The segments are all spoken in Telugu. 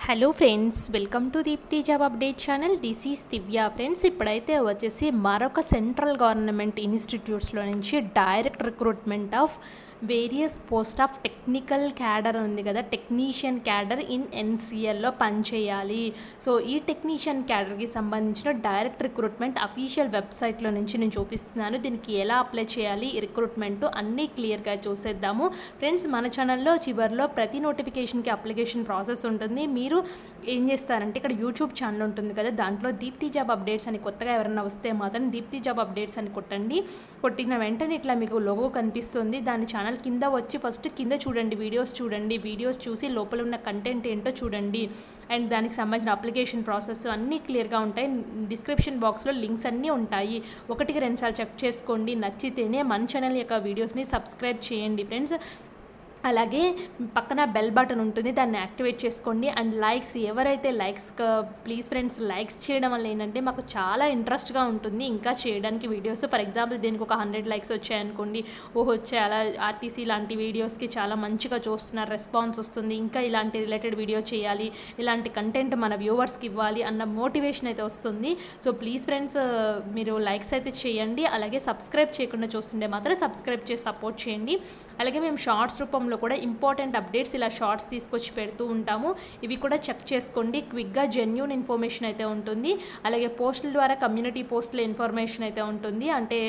Hello friends, welcome to Deepthi job update channel. This is Divya. Friends, ఇప్పుడైతే వచ్చేసి మరొక సెంట్రల్ గవర్నమెంట్ ఇన్స్టిట్యూట్స్లో నుంచి direct recruitment of various post of technical cadre ఉంది కదా, టెక్నీషియన్ క్యాడర్ ఇన్ ఎన్సిఎల్లో పనిచేయాలి. సో ఈ టెక్నీషియన్ క్యాడర్కి సంబంధించిన డైరెక్ట్ రిక్రూట్మెంట్ అఫీషియల్ వెబ్సైట్లో నుంచి నేను చూపిస్తున్నాను. దీనికి ఎలా అప్లై చేయాలి, ఈ రిక్రూట్మెంట్ అన్నీ క్లియర్గా చూసేద్దాము. ఫ్రెండ్స్, మన ఛానల్లో చివరిలో ప్రతి నోటిఫికేషన్కి అప్లికేషన్ ప్రాసెస్ ఉంటుంది. మీరు ఏం చేస్తారంటే ఇక్కడ యూట్యూబ్ ఛానల్ ఉంటుంది కదా, దాంట్లో దీప్తి జాబ్ అప్డేట్స్ అని కొత్తగా ఎవరైనా వస్తే మాత్రం దీప్తి జాబ్ అప్డేట్స్ అని కొట్టండి. కొట్టిన వెంటనే ఇట్లా మీకు లోగో కనిపిస్తుంది. దాని ఛానల్ కింద వచ్చి ఫస్ట్ కింద చూడండి, వీడియోస్ చూసి లోపల ఉన్న కంటెంట్ ఏంటో చూడండి. అండ్ దానికి సంబంధించిన అప్లికేషన్ ప్రాసెస్ అన్నీ క్లియర్గా ఉంటాయి. డిస్క్రిప్షన్ బాక్స్లో లింక్స్ అన్నీ ఉంటాయి. 1-2 సార్లు చెక్ చేసుకోండి. నచ్చితేనే మన ఛానల్ యొక్క వీడియోస్ని సబ్స్క్రైబ్ చేయండి ఫ్రెండ్స్. అలాగే పక్కన బెల్ బటన్ ఉంటుంది, దాన్ని యాక్టివేట్ చేసుకోండి. అండ్ లైక్స్, ఎవరైతే ప్లీజ్ ఫ్రెండ్స్, లైక్స్ చేయడం వల్ల ఏంటంటే మాకు చాలా ఇంట్రెస్ట్గా ఉంటుంది ఇంకా చేయడానికి వీడియోస్. ఫర్ ఎగ్జాంపుల్ దీనికి ఒక 100 లైక్స్ వచ్చాయనుకోండి, వచ్చాయి అలా ఆర్టీసీ లాంటి వీడియోస్కి చాలా మంచిగా చూస్తున్నారు, రెస్పాన్స్ వస్తుంది. ఇంకా ఇలాంటి రిలేటెడ్ వీడియో చేయాలి, ఇలాంటి కంటెంట్ మన వ్యూవర్స్కి ఇవ్వాలి అన్న మోటివేషన్ అయితే వస్తుంది. సో ప్లీజ్ ఫ్రెండ్స్, మీరు లైక్స్ అయితే చేయండి. అలాగే సబ్స్క్రైబ్ చేయకుండా చూస్తుంటే మాత్రం సబ్స్క్రైబ్ చేసి సపోర్ట్ చేయండి. అలాగే మేము షార్ట్స్ రూపంలో కూడా ఇంపార్టెంట్ అప్డేట్స్ ఇలా షార్ట్స్ తీసుకొచ్చి పెడుతూ ఉంటాము. ఇవి కూడా చెక్ చేసుకోండి. క్విక్గా జెన్యూన్ ఇన్ఫర్మేషన్ అయితే ఉంటుంది. అలాగే పోస్టుల ద్వారా కమ్యూనిటీ పోస్టుల ఇన్ఫర్మేషన్ అయితే ఉంటుంది. అంటే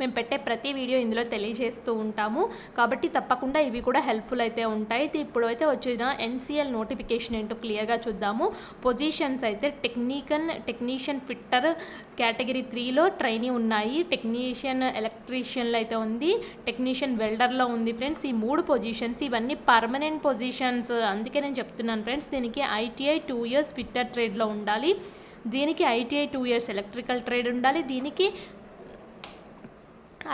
మేము పెట్టే ప్రతి వీడియో ఇందులో తెలియజేస్తూ ఉంటాము కాబట్టి తప్పకుండా ఇవి కూడా హెల్ప్ఫుల్ అయితే ఉంటాయి. ఇప్పుడు అయితే వచ్చిన ఎన్సిఎల్ నోటిఫికేషన్ ఏంటో క్లియర్గా చూద్దాము. పొజిషన్స్ అయితే టెక్నీషియన్ ఫిట్టర్ కేటగిరీ 3లో ట్రైనీ ఉన్నాయి. టెక్నీషియన్ ఎలక్ట్రీషియన్లో అయితే ఉంది, టెక్నీషియన్ వెల్డర్లో ఉంది ఫ్రెండ్స్. ఈ 3 పొజిషన్స్ ఇవన్నీ పర్మనెంట్ పొజిషన్స్. అందుకే నేను చెప్తున్నాను ఫ్రెండ్స్, దీనికి ఐటీఐ 2 years ఫిట్టర్ ట్రేడ్లో ఉండాలి, దీనికి ఐటీఐ 2 years ఎలక్ట్రికల్ ట్రేడ్ ఉండాలి, దీనికి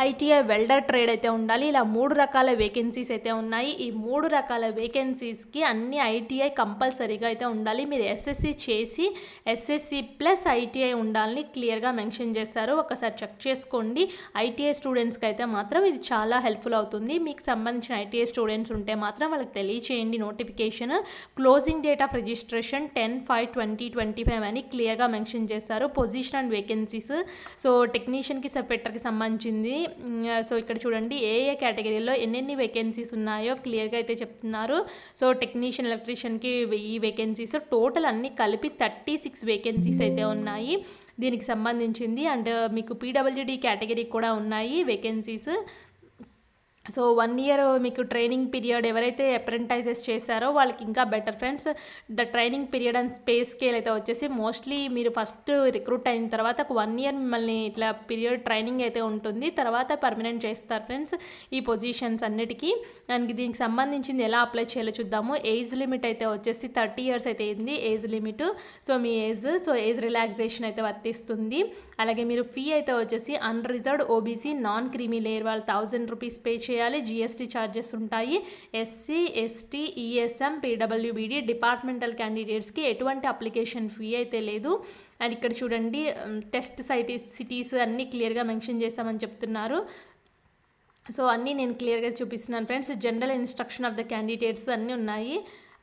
ఐటీఐ వెల్డర్ ట్రేడ్ అయితే ఉండాలి. ఇలా 3 రకాల వేకెన్సీస్ అయితే ఉన్నాయి. ఈ 3 రకాల వేకెన్సీస్కి అన్ని ఐటీఐ కంపల్సరీగా అయితే ఉండాలి. మీరు ఎస్ఎస్సి చేసి ఎస్ఎస్సి ప్లస్ ఐటీఐ ఉండాలని క్లియర్గా మెన్షన్ చేశారు. ఒకసారి చెక్ చేసుకోండి. ఐటీఐ స్టూడెంట్స్కి అయితే మాత్రం ఇది చాలా హెల్ప్ఫుల్ అవుతుంది. మీకు సంబంధించిన ఐటీఐ స్టూడెంట్స్ ఉంటే మాత్రం వాళ్ళకి తెలియచేయండి. Notification closing date of registration 10/5/2025 అని క్లియర్గా మెన్షన్ చేశారు. పొజిషన్ అండ్ వేకెన్సీస్, సో టెక్నీషియన్కి సెపరేటర్కి సంబంధించింది. సో ఇక్కడ చూడండి ఏ కేటగిరీలో ఎన్నెన్ని వేకెన్సీస్ ఉన్నాయో క్లియర్గా అయితే చెప్తున్నారు. సో టెక్నీషియన్ ఎలక్ట్రీషియన్కి ఈ వేకెన్సీస్ టోటల్ అన్ని కలిపి 36 వేకెన్సీస్ అయితే ఉన్నాయి దీనికి సంబంధించింది. అండ్ మీకు పీడబ్ల్యూడీ కేటగిరీ కూడా ఉన్నాయి వేకెన్సీస్. సో 1 year మీకు ట్రైనింగ్ పీరియడ్, ఎవరైతే అప్రెంటైజెస్ చేశారో వాళ్ళకి ఇంకా better friends. The training period and pay scale అయితే వచ్చేసి మోస్ట్లీ మీరు ఫస్ట్ రిక్రూట్ అయిన తర్వాత ఒక 1 year మిమ్మల్ని ఇట్లా పీరియడ్ ట్రైనింగ్ అయితే ఉంటుంది, తర్వాత పర్మనెంట్ చేస్తారు ఫ్రెండ్స్ ఈ పొజిషన్స్ అన్నిటికీ. దానికి దీనికి సంబంధించింది ఎలా అప్లై చేయాలో చూద్దాము. ఏజ్ లిమిట్ అయితే వచ్చేసి 30 years అయితే ఉంది ఏజ్ లిమిట్. సో మీ ఏజ్ రిలాక్సేషన్ అయితే వర్తిస్తుంది. అలాగే మీరు ఫీ అయితే వచ్చేసి unreserved OBC non creamy layer వాళ్ళు 1000 rupees పే చేయాలి. జిఎస్టీ ఛార్జెస్ ఉంటాయి. SC, ST, ESM, PWBD departmental క్యాండిడేట్స్కి ఎటువంటి అప్లికేషన్ ఫీ అయితే లేదు. అండ్ ఇక్కడ చూడండి టెస్ట్ సిటీస్ అన్నీ క్లియర్గా మెన్షన్ చేశామని చెప్తున్నారు. సో అన్నీ నేను క్లియర్గా చూపిస్తున్నాను friends. General instruction of the candidates అన్నీ ఉన్నాయి.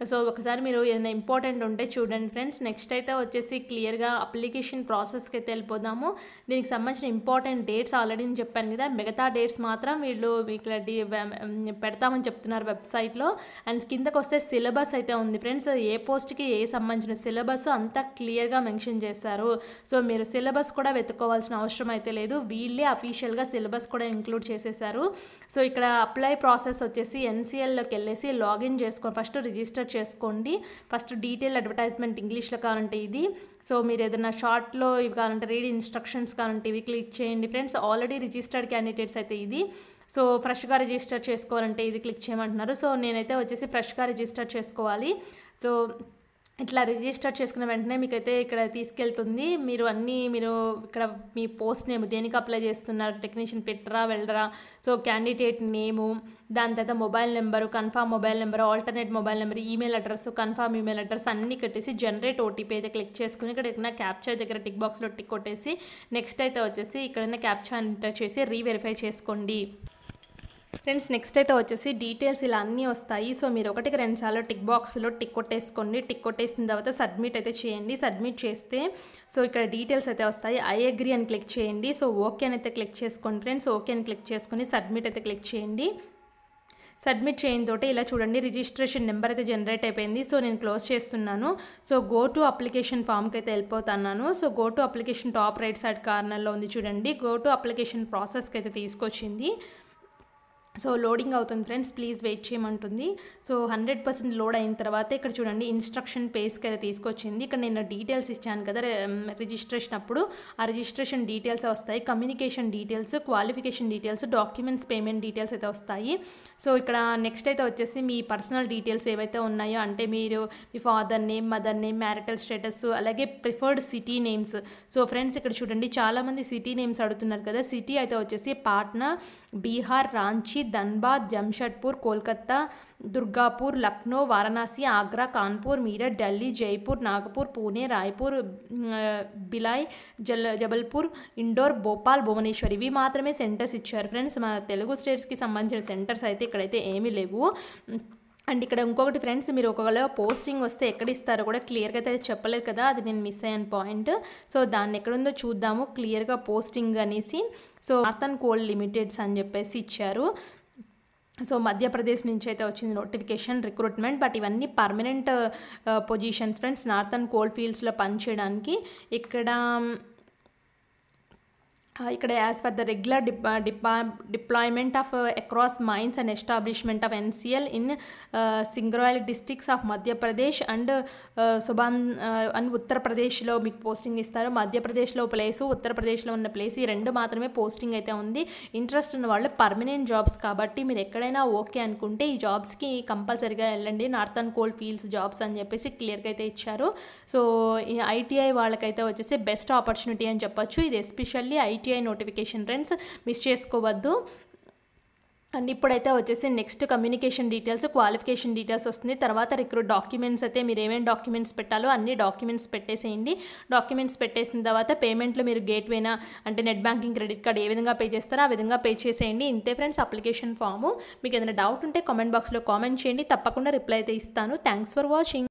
సో ఒకసారి మీరు ఏదైనా ఇంపార్టెంట్ ఉంటే చూడండి ఫ్రెండ్స్. నెక్స్ట్ అయితే వచ్చేసి క్లియర్గా అప్లికేషన్ ప్రాసెస్కి అయితే వెళ్ళిపోదాము. దీనికి సంబంధించిన ఇంపార్టెంట్ డేట్స్ ఆల్రెడీ నేను చెప్పాను కదా, మిగతా డేట్స్ మాత్రం వీళ్ళు ఇక్కడ పెడతామని చెప్తున్నారు వెబ్సైట్లో. అండ్ కిందకు వస్తే సిలబస్ అయితే ఉంది ఫ్రెండ్స్. ఏ పోస్ట్కి ఏ సంబంధించిన సిలబస్ అంతా క్లియర్గా మెన్షన్ చేశారు. సో మీరు సిలబస్ కూడా వెతుక్కోవాల్సిన అవసరం అయితే లేదు, వీళ్ళే అఫీషియల్గా సిలబస్ కూడా ఇంక్లూడ్ చేసేసారు. సో ఇక్కడ అప్లై ప్రాసెస్ వచ్చేసి ఎన్సిఎల్లోకి వెళ్ళేసి లాగిన్ చేసుకోండి. ఫస్ట్ రిజిస్టర్ చేసుకోండి. ఫస్ట్ డీటెయిల్ అడ్వర్టైజ్మెంట్ ఇంగ్లీష్లో కావాలంటే ఇది. సో మీరు ఏదైనా షార్ట్లో ఇవి కావాలంటే రీడ్ ఇన్స్ట్రక్షన్స్ కావాలంటే ఇవి క్లిక్ చేయండి ఫ్రెండ్స్. ఆల్రెడీ రిజిస్టర్డ్ క్యాండిడేట్స్ అయితే ఇది. సో ఫ్రెష్గా రిజిస్టర్ చేసుకోవాలంటే ఇది క్లిక్ చేయమంటున్నారు. సో నేనైతే వచ్చేసి ఫ్రెష్గా రిజిస్టర్ చేసుకోవాలి. సో ఇట్లా రిజిస్టర్ చేసుకున్న వెంటనే మీకైతే ఇక్కడ తీసుకెళ్తుంది. మీరు ఇక్కడ మీ పోస్ట్ నేమ్ దేనికి అప్లై చేస్తున్నారు, టెక్నీషియన్ ఫిట్టరా వెల్డరా, సో క్యాండిడేట్ నేము, దాని తర్వాత mobile number, confirm mobile number, alternate mobile number, email address, confirm email address అన్నీ కట్టేసి జనరేట్ ఓటీపీ అయితే క్లిక్ చేసుకుని ఇక్కడ క్యాప్చా దగ్గర టిక్ బాక్స్లో టిక్ కొట్టేసి నెక్స్ట్ అయితే వచ్చేసి ఇక్కడ క్యాప్చా ఎంటర్ చేసి రీవెరిఫై చేసుకోండి. ఫ్రెండ్స్ నెక్స్ట్ అయితే వచ్చేసి డీటెయిల్స్ ఇలా అన్నీ వస్తాయి. సో మీరు ఒకటికి 2 సార్లు టిక్ బాక్స్లో టిక్ కొట్టేసుకోండి. టిక్ కొట్టేసిన తర్వాత సబ్మిట్ అయితే చేయండి. సబ్మిట్ చేస్తే సో ఇక్కడ డీటెయిల్స్ అయితే వస్తాయి. ఐ అగ్రీ అని క్లిక్ చేయండి. సో ఓకే అని అయితే క్లిక్ చేసుకోండి ఫ్రెండ్స్. ఓకే అని క్లిక్ చేసుకొని సబ్మిట్ అయితే క్లిక్ చేయండి. సబ్మిట్ చేయని తోటి ఇలా చూడండి రిజిస్ట్రేషన్ నెంబర్ అయితే జనరేట్ అయిపోయింది. సో నేను క్లోజ్ చేస్తున్నాను. సో గో టు అప్లికేషన్ ఫామ్కి అయితే వెళ్ళిపోతున్నాను. So go to application top right side కార్నర్లో ఉంది చూడండి. గో టు అప్లికేషన్ ప్రాసెస్కి అయితే తీసుకొచ్చింది. సో లోడింగ్ అవుతుంది friends, please wait చేయమంటుంది. So 100% load అయిన తర్వాత ఇక్కడ చూడండి ఇన్స్ట్రక్షన్ పేజ్కి అయితే తీసుకొచ్చింది. ఇక్కడ నేను డీటెయిల్స్ ఇచ్చాను కదా రిజిస్ట్రేషన్ అప్పుడు, ఆ రిజిస్ట్రేషన్ డీటెయిల్స్ వస్తాయి. Communication details, qualification details, documents payment details అయితే వస్తాయి. సో ఇక్కడ నెక్స్ట్ అయితే వచ్చేసి మీ పర్సనల్ డీటెయిల్స్ ఏవైతే ఉన్నాయో, అంటే మీరు మీ father name, mother name, marital status, అలాగే preferred city names. So friends ఇక్కడ చూడండి చాలామంది సిటీ నేమ్స్ అడుగుతున్నారు కదా. సిటీ అయితే వచ్చేసి పాట్నా, బీహార్, రాంచీ, ధన్బాద్, జంషెడ్పూర్, కోల్కతా, దుర్గాపూర్, లక్నో, వారణాసి, ఆగ్రా, కాన్పూర్, మీరట్, ఢిల్లీ, జైపూర్, నాగపూర్, పూణే, రాయ్పూర్, బిలాయ్, జబల్పూర్, ఇండోర్, భోపాల్, భువనేశ్వర్ ఇవి మాత్రమే సెంటర్స్ ఇచ్చారు ఫ్రెండ్స్. మన తెలుగు స్టేట్స్కి సంబంధించిన సెంటర్స్ అయితే ఇక్కడైతే ఏమీ లేవు. అండ్ ఇక్కడ ఇంకొకటి ఫ్రెండ్స్, మీరు ఒకవేళ పోస్టింగ్ వస్తే ఎక్కడ ఇస్తారో కూడా క్లియర్గా అయితే చెప్పలేదు కదా, అది నేను మిస్ అయ్యాను పాయింట్. సో దాన్ని ఎక్కడుందో చూద్దాము క్లియర్గా పోస్టింగ్ అనేసి. సో నార్థన్ కోల్ లిమిటెడ్స్ అని చెప్పేసి ఇచ్చారు. సో మధ్యప్రదేశ్ నుంచి అయితే వచ్చింది నోటిఫికేషన్ రిక్రూట్మెంట్. బట్ ఇవన్నీ permanent positions friends, northern coal ఫీల్డ్స్లో పనిచేయడానికి. ఇక్కడ as per the regular deployment of across mines and establishment of NCL in Singrauli districts of Madhya Pradesh and సుబాన్ అండ్ ఉత్తరప్రదేశ్లో మీకు పోస్టింగ్ ఇస్తారు. మధ్యప్రదేశ్లో ప్లేసు, ఉత్తరప్రదేశ్లో ఉన్న ప్లేస్, ఈ రెండు మాత్రమే పోస్టింగ్ అయితే ఉంది. ఇంట్రెస్ట్ ఉన్న వాళ్ళు పర్మనెంట్ జాబ్స్ కాబట్టి మీరు ఎక్కడైనా ఓకే అనుకుంటే ఈ జాబ్స్కి కంపల్సరీగా వెళ్ళండి. నార్థన్ కోల్ ఫీల్డ్స్ జాబ్స్ అని చెప్పేసి క్లియర్గా అయితే ఇచ్చారు. సో ఐటీఐ వాళ్ళకైతే వచ్చేసి బెస్ట్ ఆపర్చునిటీ అని చెప్పొచ్చు. ఇది especially ITI notification friends, miss చేసుకోవద్దు. అండ్ ఇప్పుడైతే వచ్చేసి next communication details, qualification details వస్తుంది. తర్వాత డాక్యుమెంట్స్ అయితే మీరు ఏమేమి డాక్యుమెంట్స్ పెట్టాలో అన్ని డాక్యుమెంట్స్ పెట్టేసేయండి. డాక్యుమెంట్స్ పెట్టేసిన తర్వాత పేమెంట్లో మీరు గేట్వేనా అంటే నెట్ బ్యాంకింగ్, క్రెడిట్ కార్డ్ ఏ విధంగా పే చేస్తారో ఆ విధంగా పే చేసేయండి. ఇంతే ఫ్రెండ్స్ అప్లికేషన్ ఫాము. మీకు ఏదైనా డౌట్ ఉంటే కామెంట్ బాక్స్లో కామెంట్ చేయండి, తప్పకుండా రిప్లై అయితే ఇస్తాను. Thanks for watching.